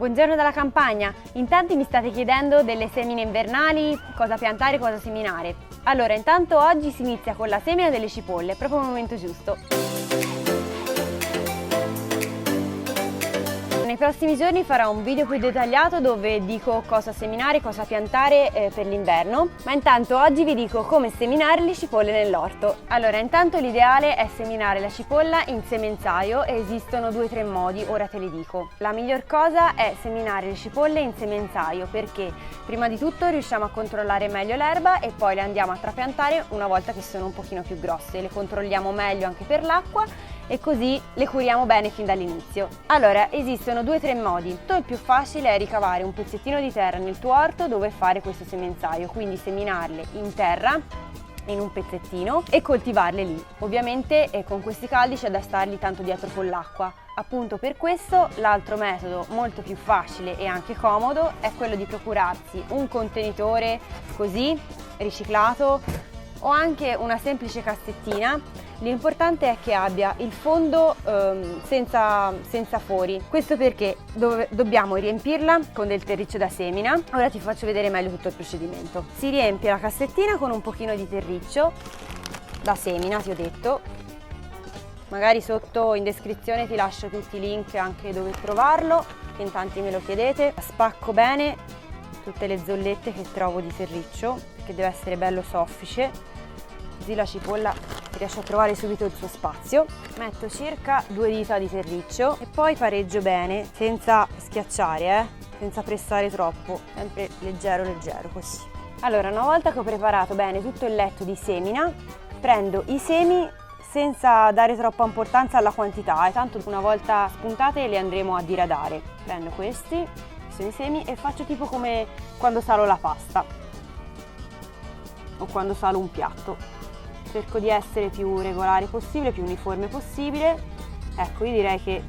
Buongiorno dalla campagna! In tanti mi state chiedendo delle semine invernali, cosa piantare, cosa seminare. Allora, intanto oggi si inizia con la semina delle cipolle, proprio al momento giusto. Nei prossimi giorni farò un video più dettagliato dove dico cosa seminare, cosa piantare per l'inverno, ma intanto oggi vi dico come seminare le cipolle nell'orto. Allora, intanto l'ideale è seminare la cipolla in semenzaio e esistono 2-3 modi, ora te li dico. La miglior cosa è seminare le cipolle in semenzaio perché prima di tutto riusciamo a controllare meglio l'erba e poi le andiamo a trapiantare una volta che sono un pochino più grosse, le controlliamo meglio anche per l'acqua e così le curiamo bene fin dall'inizio. Allora, esistono 2-3 modi. Il più facile è ricavare un pezzettino di terra nel tuo orto dove fare questo semenzaio, quindi seminarle in terra in un pezzettino e coltivarle lì. Ovviamente con questi caldi c'è da stargli tanto dietro con l'acqua. Appunto per questo l'altro metodo molto più facile e anche comodo è quello di procurarsi un contenitore così riciclato o anche una semplice cassettina. L'importante è che abbia il fondo senza fori, questo perché dobbiamo riempirla con del terriccio da semina. Ora ti faccio vedere meglio tutto il procedimento. Si riempie la cassettina con un pochino di terriccio da semina, ti ho detto. Magari sotto in descrizione ti lascio tutti i link anche dove trovarlo, che in tanti me lo chiedete. Spacco bene tutte le zollette che trovo di terriccio, perché deve essere bello soffice, così la cipolla riesce a trovare subito il suo spazio. Metto circa 2 dita di terriccio e poi pareggio bene, senza schiacciare, senza pressare troppo, sempre leggero leggero così. Allora, una volta che ho preparato bene tutto il letto di semina, prendo i semi senza dare troppa importanza alla quantità, e tanto una volta spuntate li andremo a diradare. Prendo questi sono i semi e faccio tipo come quando salo la pasta o quando salo un piatto. Cerco di essere più regolare possibile, più uniforme possibile. Ecco, io direi che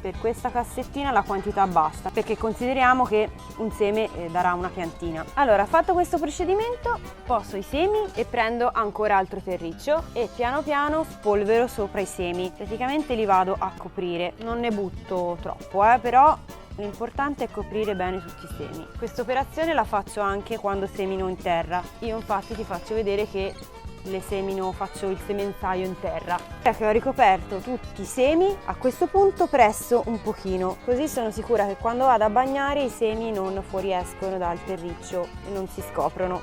per questa cassettina la quantità basta, perché consideriamo che un seme darà una piantina. Allora, fatto questo procedimento, poso i semi e prendo ancora altro terriccio e piano piano spolvero sopra i semi. Praticamente li vado a coprire, non ne butto troppo, però l'importante è coprire bene tutti i semi. Questa operazione la faccio anche quando semino in terra. Io infatti ti faccio vedere che le semino, faccio il semenzaio in terra. Che ho ricoperto tutti i semi, a questo punto presso un pochino, così sono sicura che quando vado a bagnare i semi non fuoriescono dal terriccio e non si scoprono,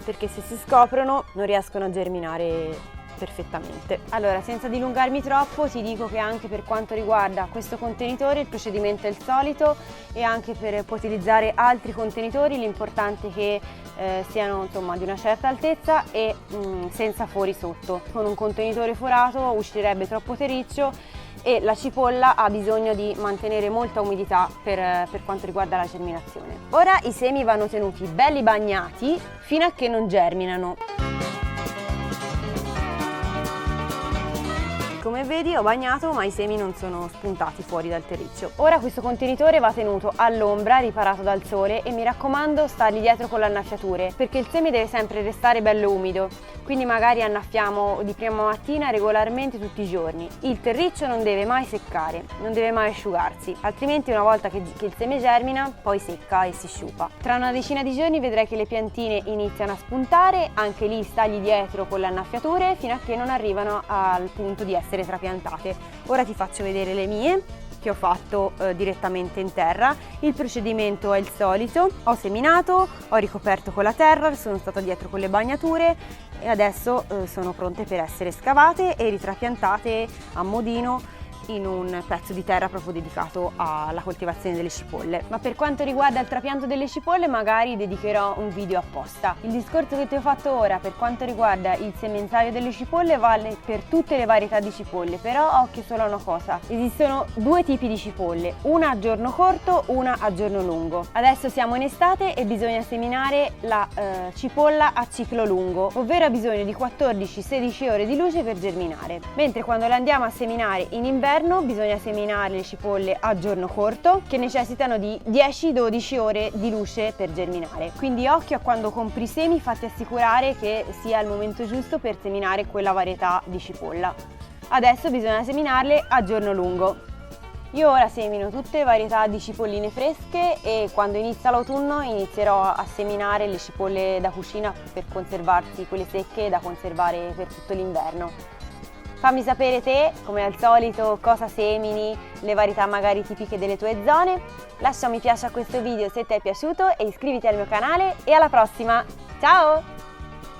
perché se si scoprono non riescono a germinare perfettamente. Allora, senza dilungarmi troppo, ti dico che anche per quanto riguarda questo contenitore il procedimento è il solito e anche per utilizzare altri contenitori l'importante è che siano insomma di una certa altezza e senza fori sotto. Con un contenitore forato uscirebbe troppo terriccio e la cipolla ha bisogno di mantenere molta umidità per quanto riguarda la germinazione. Ora i semi vanno tenuti belli bagnati fino a che non germinano. Come vedi ho bagnato ma i semi non sono spuntati fuori dal terriccio. Ora questo contenitore va tenuto all'ombra, riparato dal sole, e mi raccomando stargli dietro con l'annaffiatore perché il seme deve sempre restare bello umido, quindi magari annaffiamo di prima mattina regolarmente tutti i giorni. Il terriccio non deve mai seccare, non deve mai asciugarsi, altrimenti una volta che il seme germina poi secca e si sciupa. Tra una decina di giorni vedrai che le piantine iniziano a spuntare, anche lì stagli dietro con l'annaffiatore fino a che non arrivano al punto di essere trapiantate. Ora ti faccio vedere le mie che ho fatto direttamente in terra. Il procedimento è il solito: ho seminato, ho ricoperto con la terra, sono stata dietro con le bagnature e adesso sono pronte per essere scavate e ritrapiantate a modino in un pezzo di terra proprio dedicato alla coltivazione delle cipolle. Ma per quanto riguarda il trapianto delle cipolle magari dedicherò un video apposta. Il discorso che ti ho fatto ora per quanto riguarda il semenzaio delle cipolle vale per tutte le varietà di cipolle, però occhio solo a una cosa: esistono 2 tipi di cipolle, una a giorno corto, una a giorno lungo. Adesso siamo in estate e bisogna seminare la cipolla a ciclo lungo, ovvero ha bisogno di 14-16 ore di luce per germinare, mentre quando la andiamo a seminare in inverno bisogna seminare le cipolle a giorno corto, che necessitano di 10-12 ore di luce per germinare. Quindi occhio a quando compri semi, fatti assicurare che sia il momento giusto per seminare quella varietà di cipolla. Adesso bisogna seminarle a giorno lungo. Io ora semino tutte varietà di cipolline fresche e quando inizia l'autunno inizierò a seminare le cipolle da cucina per conservarsi quelle secche da conservare per tutto l'inverno. Fammi sapere te, come al solito, cosa semini, le varietà magari tipiche delle tue zone. Lascia un mi piace a questo video se ti è piaciuto e iscriviti al mio canale e alla prossima! Ciao!